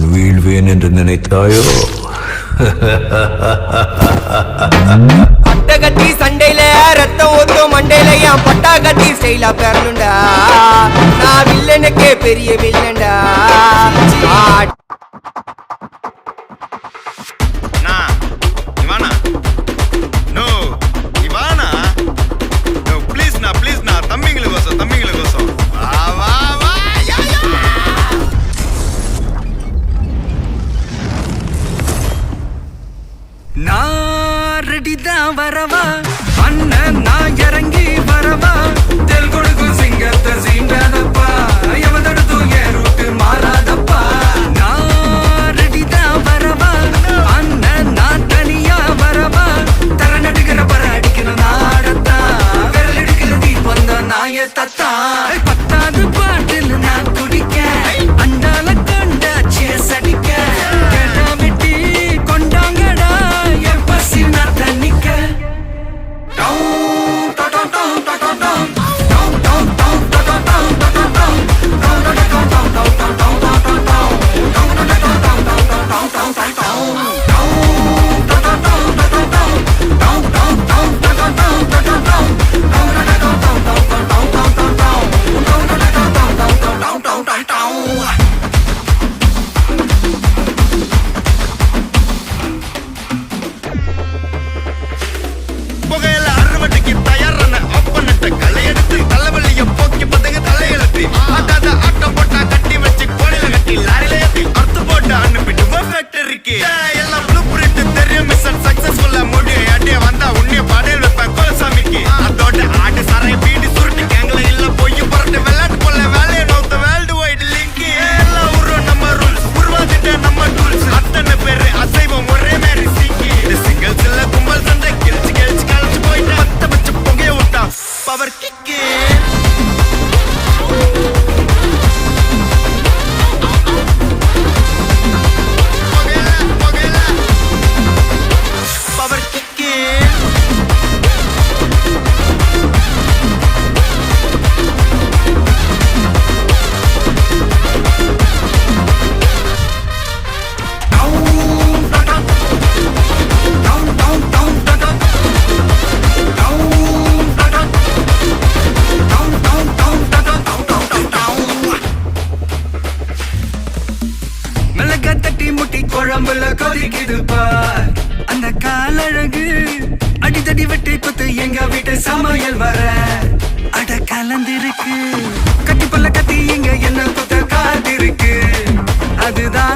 நான் வீழ்வேன் என்று நினைத்தாயோ? பட்ட கட்டி சண்டையில ரத்தம் ஒத்தும் மண்டையில என் பட்டா கட்டி ஸ்டைலா பெறணுண்டா. நான் வில்லனுக்கே பெரிய வில்லன்டா. நான் ரெடிதான் வரவா அண்ணன், நான் இறங்கி வரவா. தெல் கொடுக்கும் சிங்கத்தை சீண்டாதப்பா, எவதடுத்தும் என் ரூட்டு மாறாதப்பா. நான் ரெடிதான் வரவா அண்ணன், நான் தனியா வரவா. தர நடுக்கிற பர அடிக்கணும் நாடத்தா, விரல் எடுக்கிற தீபம் தான் நாய தத்தா. பத்தாவது பாட்டில் நான் குடிக்க, அண்டால கண்டா சேஸ் அடிக்க. வெட்டி கொண்டாங்கடா என் பசி நான் தண்ணிக்க. குழம்புல கொதிக்குது பார் அந்த காலழகு. அடித்தடி வெட்டி குத்து எங்க வீட்டு சமையல் வர அட கலந்திருக்கு. கட்டி பல்ல கத்தி இங்க என்ன குத்த காத்திருக்கு. அதுதான்